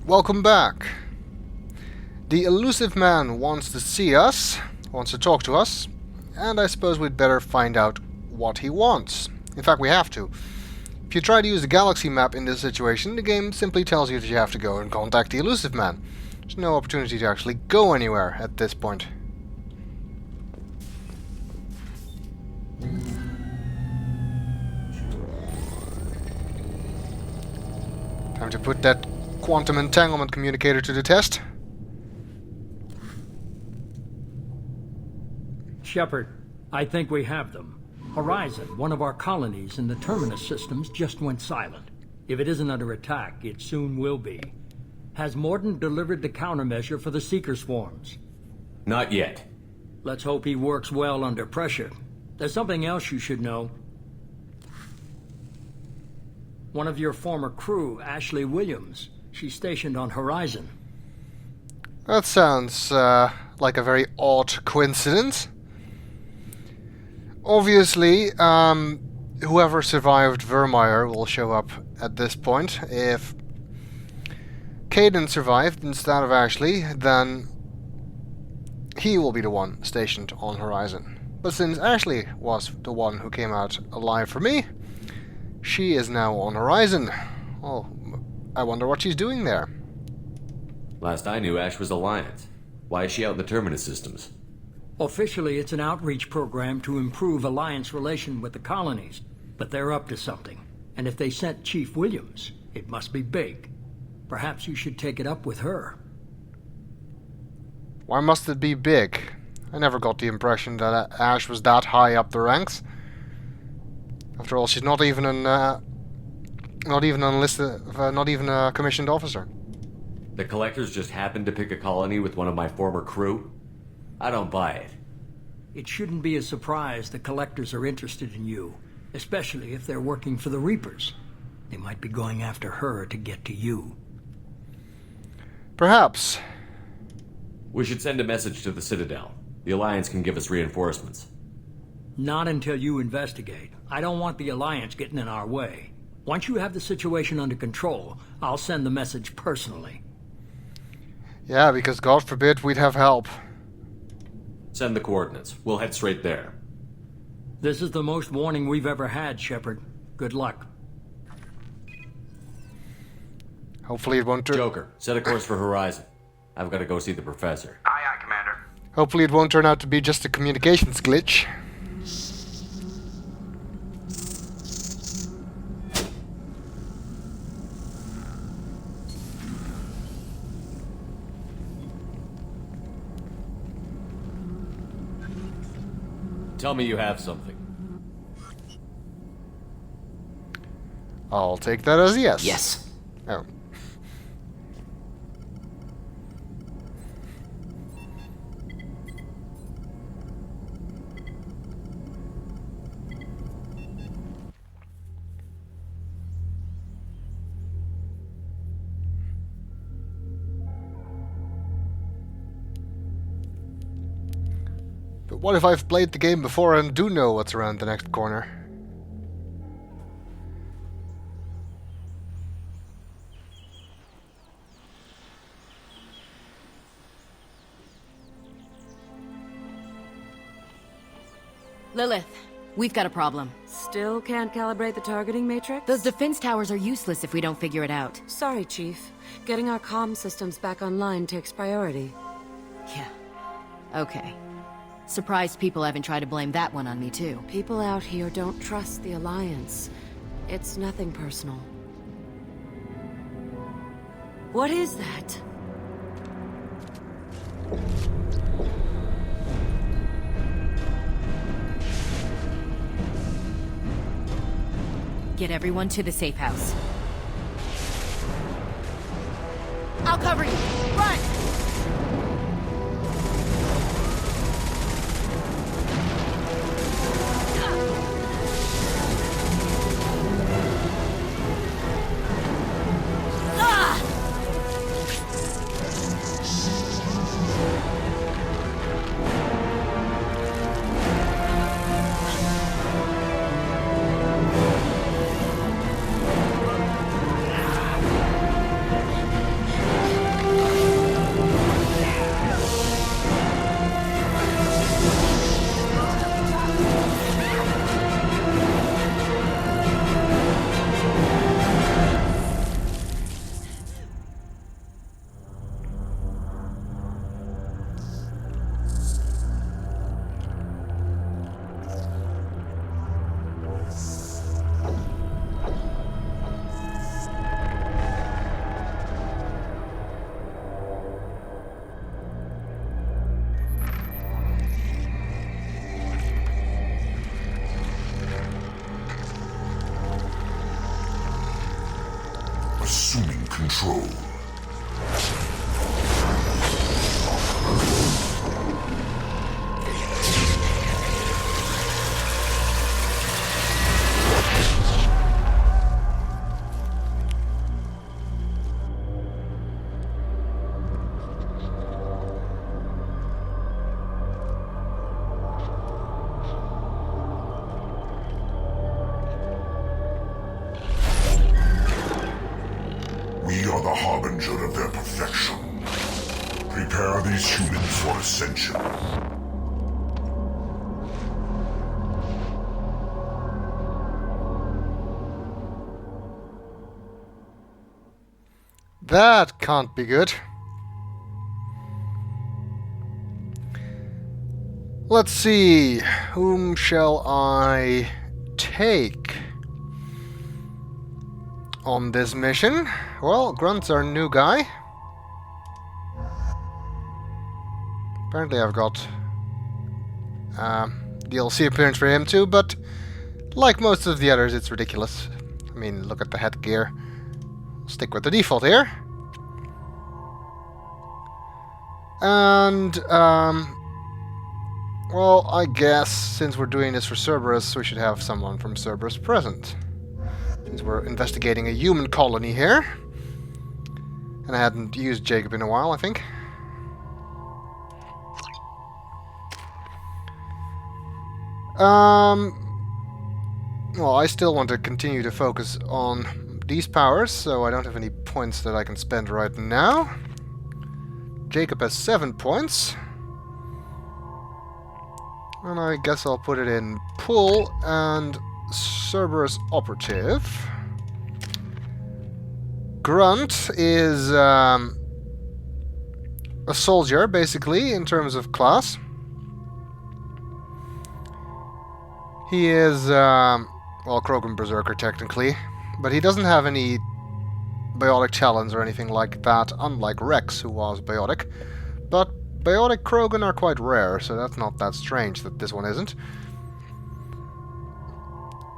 Welcome back. The elusive man wants to see us, wants to talk to us, and I suppose we'd better find out what he wants. In fact, we have to. If you try to use the galaxy map in this situation, the game simply tells you that you have to go and contact the elusive man. There's no opportunity to actually go anywhere at this point. Time to put that quantum entanglement communicator to the test. Shepard, I think we have them. Horizon, one of our colonies in the Terminus systems, just went silent. If it isn't under attack, it soon will be. Has Mordin delivered the countermeasure for the Seeker swarms? Not yet. Let's hope he works well under pressure. There's something else you should know. One of your former crew, Ashley Williams, she's stationed on Horizon. That sounds like a very odd coincidence. Obviously, whoever survived Vermeer will show up at this point. If Caden survived instead of Ashley, then he will be the one stationed on Horizon. But since Ashley was the one who came out alive for me, she is now on Horizon. Oh, I wonder what she's doing there. Last I knew, Ash was Alliance. Why is she out in the Terminus systems? Officially, it's an outreach program to improve Alliance relation with the colonies. But they're up to something. And if they sent Chief Williams, it must be big. Perhaps you should take it up with her. Why must it be big? I never got the impression that Ash was that high up the ranks. After all, she's not even a commissioned officer. The Collectors just happened to pick a colony with one of my former crew? I don't buy it. It shouldn't be a surprise the Collectors are interested in you, especially if they're working for the Reapers. They might be going after her to get to you. Perhaps. We should send a message to the Citadel. The Alliance can give us reinforcements. Not until you investigate. I don't want the Alliance getting in our way. Once you have the situation under control, I'll send the message personally. Yeah, because God forbid we'd have help. Send the coordinates. We'll head straight there. This is the most warning we've ever had, Shepard. Good luck. Hopefully it won't turn... Joker, set a course for Horizon. I've got to go see the Professor. Aye, aye, Commander. Hopefully it won't turn out to be just a communications glitch. Tell me you have something. I'll take that as a yes. Yes. Oh. But what if I've played the game before and do know what's around the next corner? Lilith, we've got a problem. Still can't calibrate the targeting matrix? Those defense towers are useless if we don't figure it out. Sorry, Chief. Getting our comm systems back online takes priority. Yeah. Okay. Surprised people haven't tried to blame that one on me, too. People out here don't trust the Alliance. It's nothing personal. What is that? Get everyone to the safe house. I'll cover you! Run! assuming control. We are the harbinger of their perfection. Prepare these humans for ascension. That can't be good. Let's see. Whom shall I take on this mission? Well, Grunt's our new guy. Apparently I've got DLC appearance for him too, but like most of the others, it's ridiculous. I mean, look at the headgear. Stick with the default here. And, well, I guess since we're doing this for Cerberus, we should have someone from Cerberus present. Since we're investigating a human colony here. And I hadn't used Jacob in a while, I think. Well, I still want to continue to focus on these powers, so I don't have any points that I can spend right now. Jacob has 7 points. And I guess I'll put it in Pull and Cerberus Operative. Grunt is a soldier, basically, in terms of class. He is, well, Krogan Berserker, technically. But he doesn't have any biotic talents or anything like that, unlike Rex, who was biotic. But biotic Krogan are quite rare, so that's not that strange that this one isn't.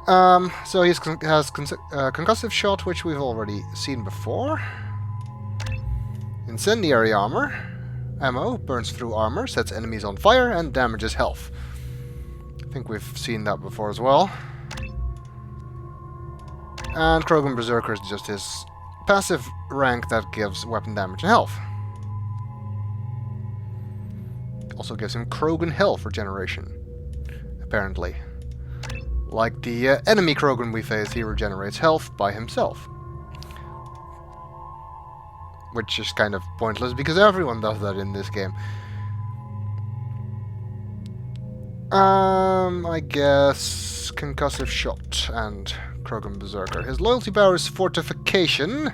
So he has concussive shot, which we've already seen before. Incendiary armor. Ammo, burns through armor, sets enemies on fire, and damages health. I think we've seen that before as well. And Krogan Berserker is just his passive rank that gives weapon damage and health. Also gives him Krogan health regeneration, apparently. Like the enemy Krogan we face, he regenerates health by himself. Which is kind of pointless, because everyone does that in this game. I guess concussive shot and Krogan Berserker. His loyalty power is fortification,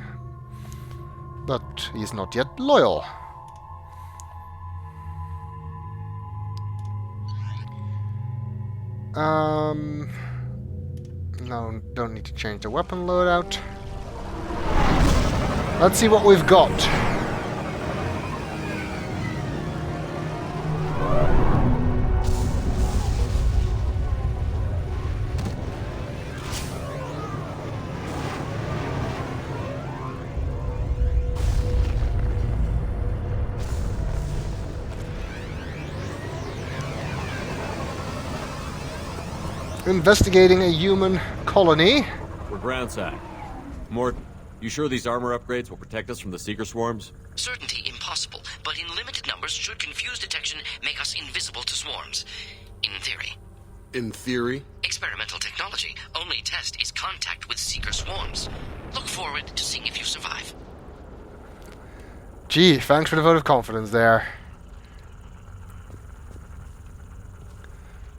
but he's not yet loyal. No, don't need to change the weapon loadout. Let's see what we've got. Investigating a human colony. We're groundside. Morton, you sure these armor upgrades will protect us from the Seeker swarms? Certainty impossible, but in limited numbers should confuse detection make us invisible to swarms. In theory. In theory? Experimental technology. Only test is contact with Seeker swarms. Look forward to seeing if you survive. Gee, thanks for the vote of confidence there.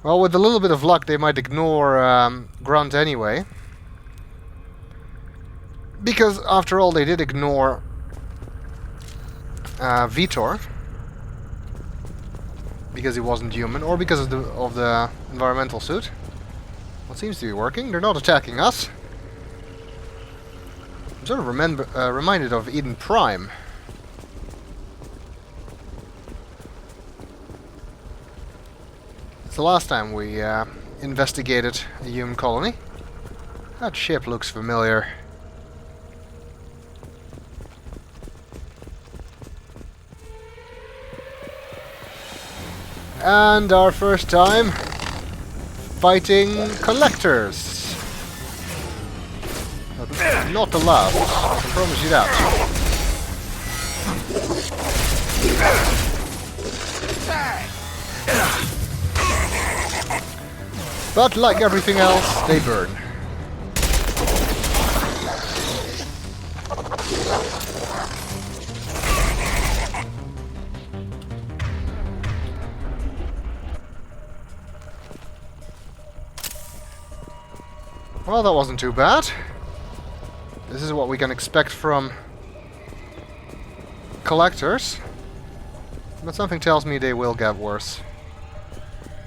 Well, with a little bit of luck, they might ignore Grunt anyway. Because, after all, they did ignore Vitor. Because he wasn't human, or because of the environmental suit. What seems to be working. They're not attacking us. I'm sort of reminded of Eden Prime. It's the last time we investigated a human colony. That ship looks familiar. And our first time fighting collectors. Not the last, I can promise you that. But like everything else, they burn. Well, that wasn't too bad. This is what we can expect from collectors. But something tells me they will get worse.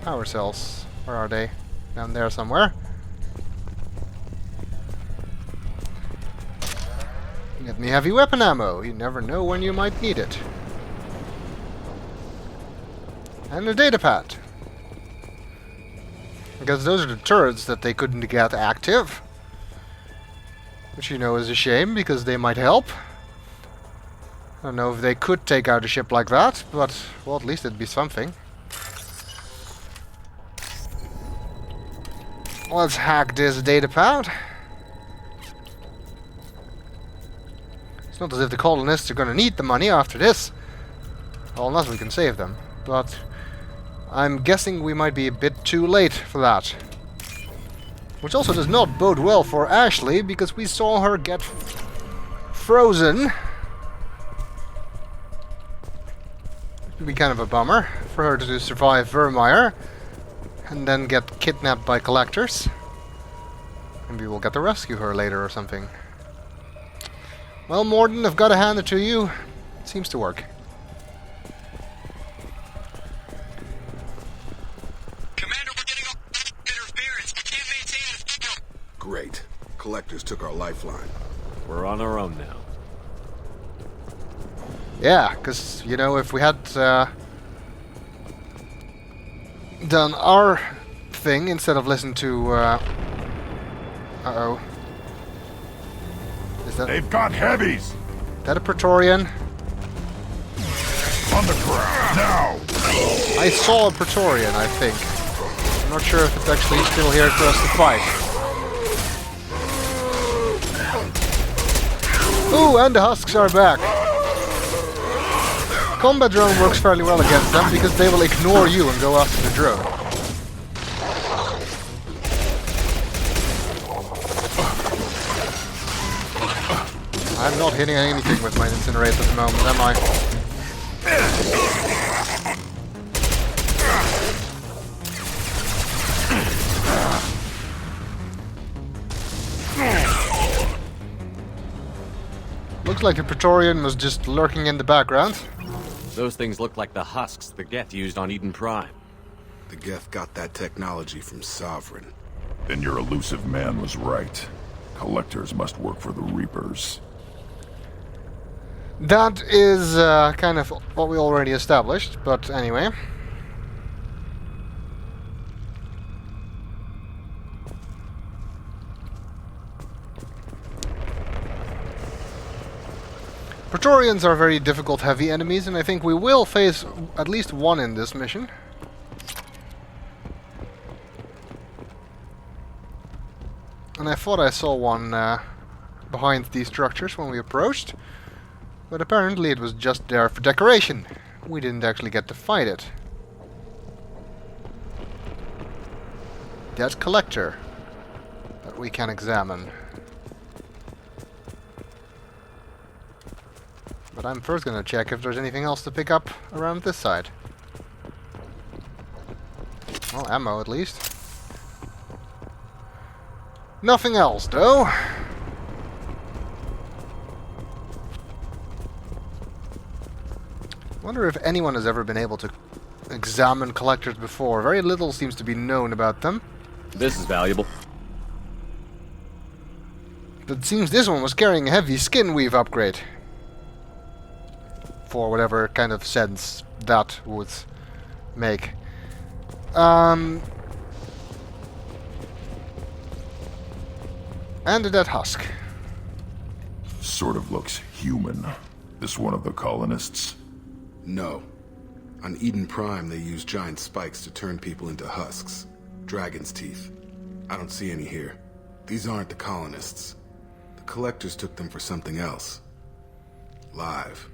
Power cells. Where are they? Down there somewhere. Get me heavy weapon ammo. You never know when you might need it. And a datapad. Because those are the turrets that they couldn't get active. Which you know is a shame, because they might help. I don't know if they could take out a ship like that, but, well, at least it'd be something. Let's hack this datapad. It's not as if the colonists are gonna need the money after this. Well, unless we can save them. But I'm guessing we might be a bit too late for that. Which also does not bode well for Ashley, because we saw her get frozen. It would be kind of a bummer for her to survive Vermeer and then get kidnapped by collectors. Maybe we'll get to rescue her later or something. Well, Morden, I've got to hand it to you. It seems to work. Commander, we're getting all interference. We can't maintain it. Great. Collectors took our lifeline. We're on our own now. Yeah, because, you know, if we had done our thing instead of listening to... Uh-oh. Is that... They've got heavies! that a Praetorian? On the ground, now! I saw a Praetorian, I think. I'm not sure if it's actually still here for us to fight. Ooh, and the husks are back. Combat drone works fairly well against them because they will ignore you and go after the drone. I'm not hitting anything with my incinerator at the moment, am I? Looks like the Praetorian was just lurking in the background. Those things look like the husks the Geth used on Eden Prime. The Geth got that technology from Sovereign. Then your elusive man was right. Collectors must work for the Reapers. That is kind of what we already established, but anyway. Praetorians are very difficult heavy enemies, and I think we will face at least one in this mission. And I thought I saw one behind these structures when we approached, but apparently it was just there for decoration. We didn't actually get to fight it. That collector that we can examine. But I'm first gonna check if there's anything else to pick up around this side. Well, ammo at least. Nothing else, though. Wonder if anyone has ever been able to examine collectors before. Very little seems to be known about them. This is valuable. But it seems this one was carrying a heavy skin weave upgrade. For whatever kind of sense that would make. And a dead husk. Sort of looks human. This one of the colonists? No. On Eden Prime, they use giant spikes to turn people into husks. Dragon's teeth. I don't see any here. These aren't the colonists. The collectors took them for something else. Live.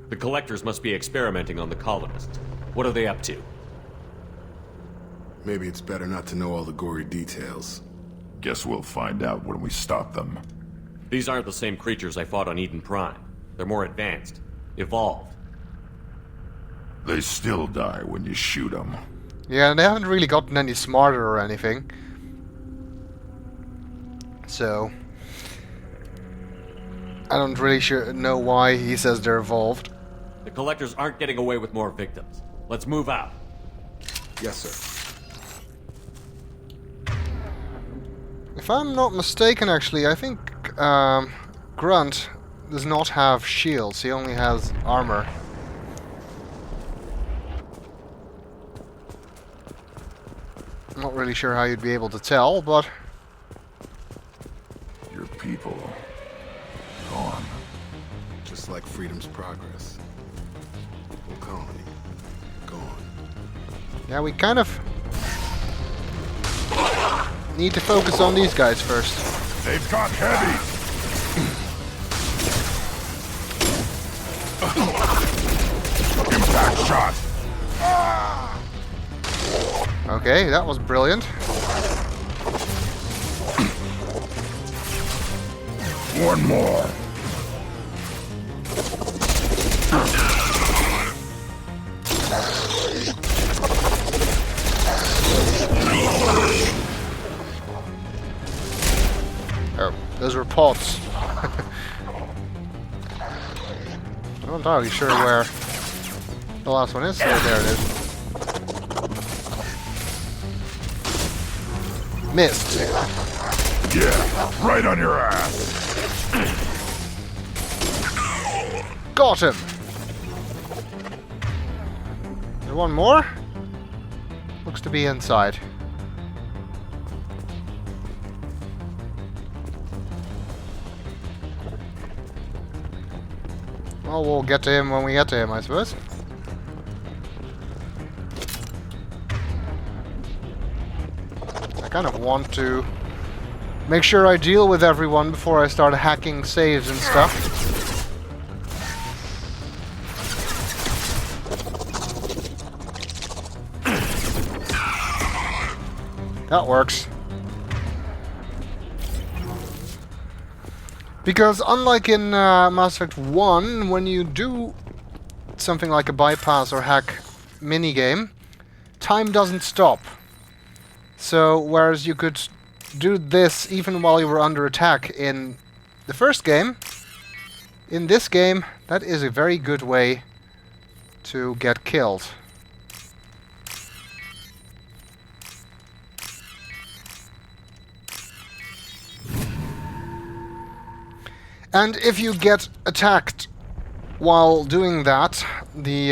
The collectors must be experimenting on the colonists. What are they up to? Maybe it's better not to know all the gory details. Guess we'll find out when we stop them. These aren't the same creatures I fought on Eden Prime. They're more advanced. Evolved. They still die when you shoot them. Yeah, and they haven't really gotten any smarter or anything. So I don't really know why he says they're evolved. The collectors aren't getting away with more victims. Let's move out. Yes, sir. If I'm not mistaken, actually, I think Grunt does not have shields. He only has armor. I'm not really sure how you'd be able to tell, but Your people. Gone. Just like Freedom's Progress. Whole colony. Gone. yeah, we kind of need to focus on these guys first. They've got heavy! Impact shot! Okay, that was brilliant. One more! Oh, those were pots. I'm not entirely sure where the last one is. Oh, there it is. Missed. Yeah, right on your ass! Got him! There one more? Looks to be inside. Well, we'll get to him when we get to him, I suppose. I kind of want to make sure I deal with everyone before I start hacking saves and stuff. That works. Because unlike in Mass Effect 1, when you do something like a bypass or hack minigame, time doesn't stop. So, whereas you could do this even while you were under attack in the first game, in this game, that is a very good way to get killed. And if you get attacked while doing that, the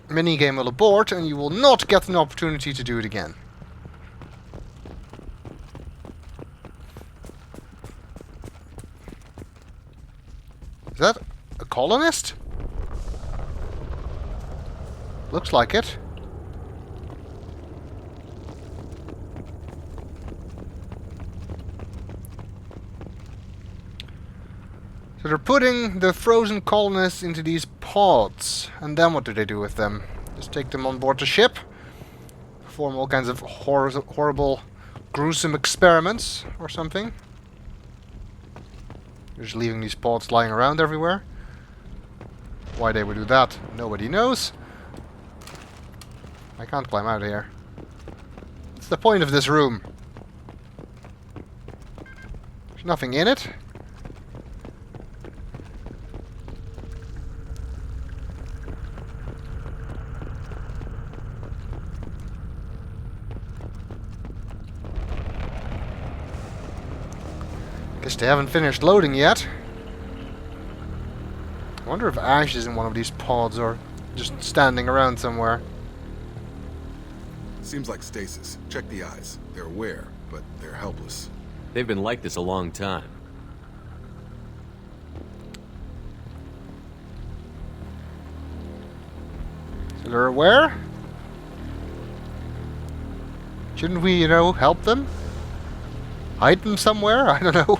minigame will abort and you will not get an opportunity to do it again. Is that a colonist? Looks like it. So they're putting the frozen colonists into these pods, and then what do they do with them? Just take them on board the ship, perform all kinds of horrible, gruesome experiments or something. They're just leaving these pods lying around everywhere. Why they would do that, nobody knows. I can't climb out of here. What's the point of this room? There's nothing in it. Guess they haven't finished loading yet. I wonder if Ash is in one of these pods or just standing around somewhere. Seems like stasis. Check the eyes. They're aware, but they're helpless. They've been like this a long time. They're aware? Shouldn't we, you know, help them? Hide them somewhere? I don't know.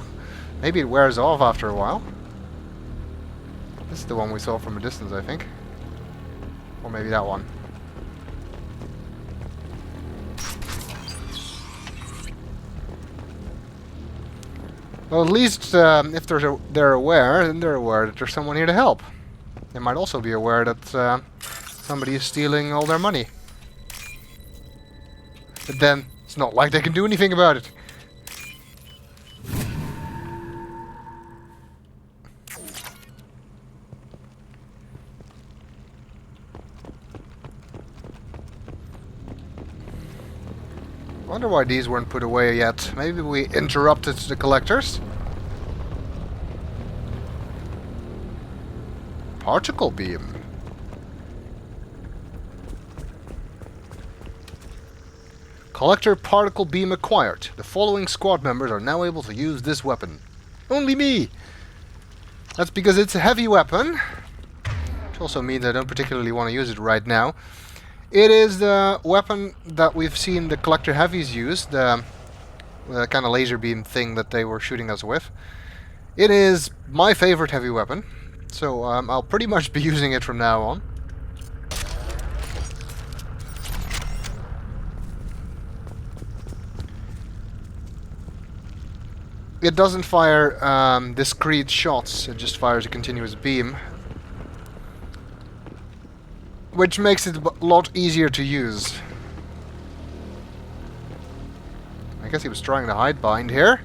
Maybe it wears off after a while. This is the one we saw from a distance, I think. Or maybe that one. Well, at least if they're aware, then they're aware that there's someone here to help. They might also be aware that somebody is stealing all their money. But then, it's not like they can do anything about it. Wonder why these weren't put away yet. Maybe we interrupted the collectors? Particle beam. Collector particle beam acquired. The following squad members are now able to use this weapon. Only me! That's because it's a heavy weapon. Which also means I don't particularly want to use it right now. It is the weapon that we've seen the collector heavies use, the kind of laser beam thing that they were shooting us with. It is my favorite heavy weapon, so I'll pretty much be using it from now on. It doesn't fire discrete shots, it just fires a continuous beam. Which makes it a lot easier to use. I guess he was trying to hide behind here.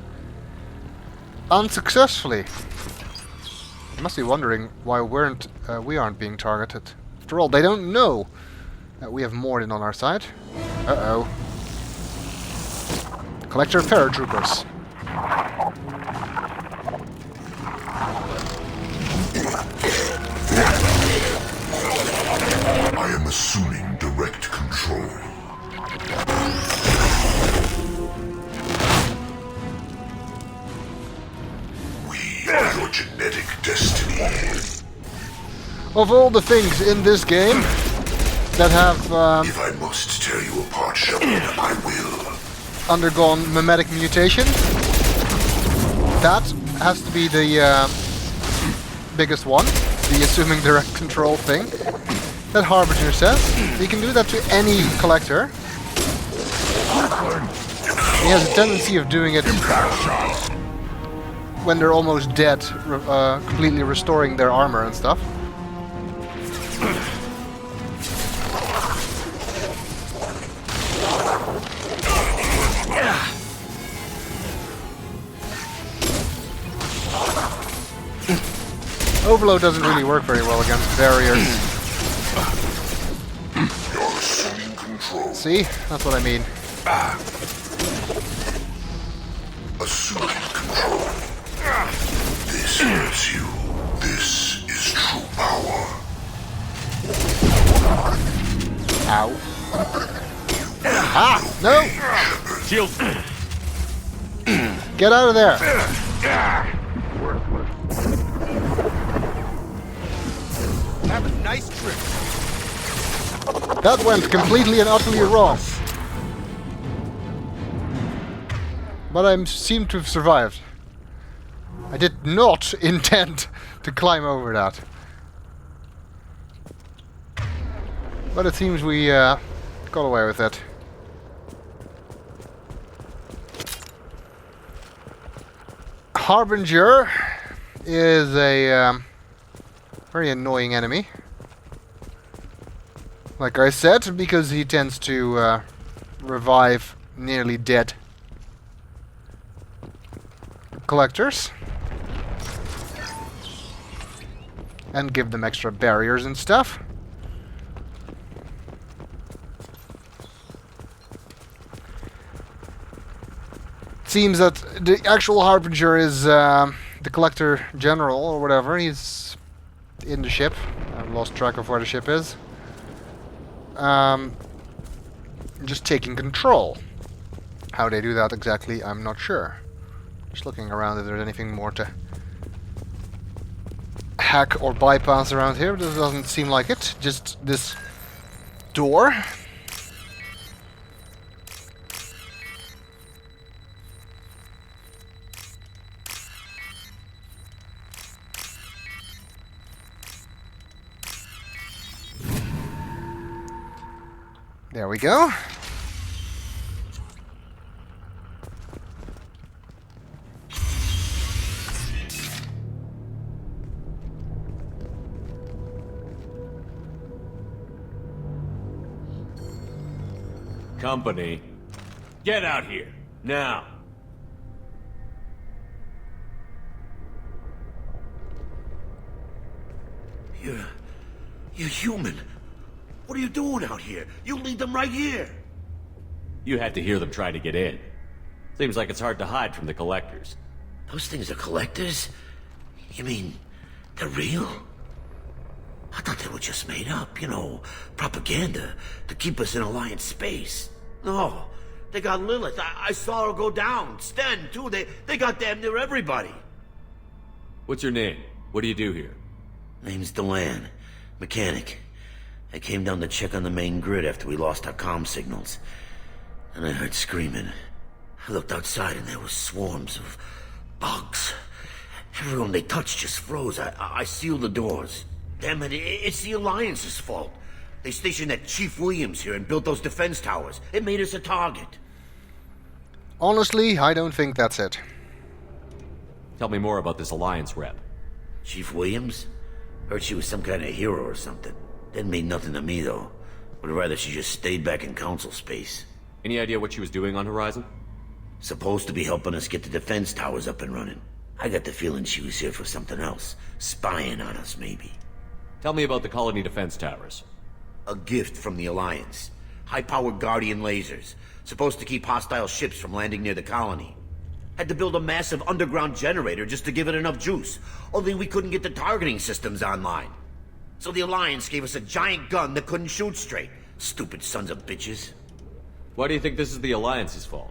Unsuccessfully. You must be wondering why we aren't being targeted. After all, they don't know that we have Morden on our side. Uh-oh. Collector paratroopers. I am assuming direct control. We are your genetic destiny. Of all the things in this game that have If I must tear you apart, Shepard, I will. undergone mimetic mutation, that has to be the biggest one, the assuming direct control thing. That Harbinger says. You can do that to any collector. He has a tendency of doing it when they're almost dead, completely restoring their armor and stuff. Overload doesn't really work very well against barriers. You're assuming control. See? That's what I mean. Assuming control. This hurts you. This is true power. Ow. Ah! No! Shield. Get out of there! Have a nice trip. That went completely and utterly wrong. But I seem to have survived. I did not intend to climb over that. But it seems we got away with it. Harbinger is a very annoying enemy. Like I said, because he tends to revive nearly dead collectors. And give them extra barriers and stuff. It seems that the actual Harbinger is the Collector General or whatever. He's in the ship. I've lost track of where the ship is. Just taking control. How they do that exactly, I'm not sure. Just looking around if there's anything more to hack or bypass around here. This doesn't seem like it. Just this door. There we go. Company, get out here, now. You're human. What are you doing out here? You lead them right here. You had to hear them trying to get in. Seems like it's hard to hide from the collectors. Those things are collectors? You mean, they're real? I thought they were just made up, you know, propaganda to keep us in Alliance space. No, they got Lilith. I saw her go down. Sten, too. They got damn near everybody. What's your name? What do you do here? Name's Danan. Mechanic. I came down to check on the main grid after we lost our comm signals. And I heard screaming. I looked outside and there were swarms of bugs. Everyone they touched just froze. I sealed the doors. Damn it, it's the Alliance's fault. They stationed that Chief Williams here and built those defense towers. It made us a target. Honestly, I don't think that's it. Tell me more about this Alliance rep. Chief Williams? Heard she was some kind of hero or something. Didn't mean nothing to me, though. Would rather she just stayed back in Council space. Any idea what she was doing on Horizon? Supposed to be helping us get the defense towers up and running. I got the feeling she was here for something else. Spying on us, maybe. Tell me about the colony defense towers. A gift from the Alliance. High-powered Guardian lasers. Supposed to keep hostile ships from landing near the colony. Had to build a massive underground generator just to give it enough juice. Only we couldn't get the targeting systems online. So the Alliance gave us a giant gun that couldn't shoot straight. Stupid sons of bitches. Why do you think this is the Alliance's fault?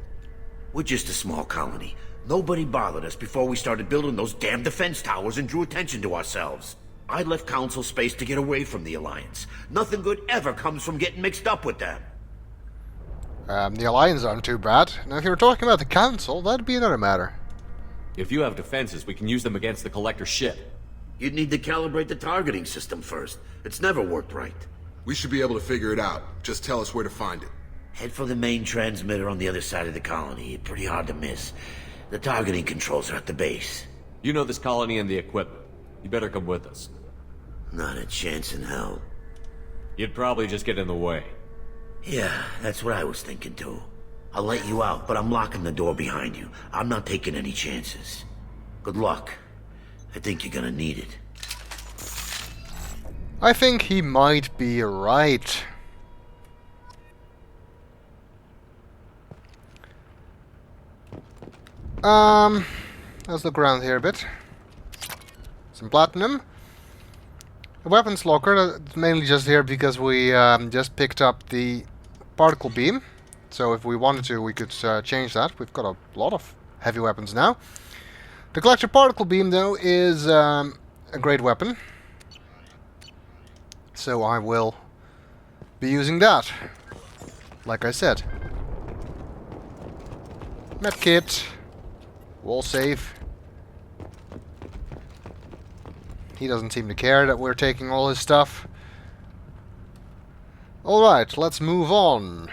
We're just a small colony. Nobody bothered us before we started building those damn defense towers and drew attention to ourselves. I left Council space to get away from the Alliance. Nothing good ever comes from getting mixed up with them. The Alliance aren't too bad. Now, if you were talking about the Council, that'd be another matter. If you have defenses, we can use them against the Collector ship. You'd need to calibrate the targeting system first. It's never worked right. We should be able to figure it out. Just tell us where to find it. Head for the main transmitter on the other side of the colony. Pretty hard to miss. The targeting controls are at the base. You know this colony and the equipment. You better come with us. Not a chance in hell. You'd probably just get in the way. Yeah, that's what I was thinking too. I'll let you out, but I'm locking the door behind you. I'm not taking any chances. Good luck. I think you're gonna need it. I think he might be right. Let's look around here a bit. Some platinum. A weapons locker, that's mainly just here because we just picked up the particle beam. So if we wanted to, we could change that. We've got a lot of heavy weapons now. The collector particle beam, though, is a great weapon. So I will be using that. Like I said. Medkit. Wall save. He doesn't seem to care that we're taking all his stuff. Alright, let's move on.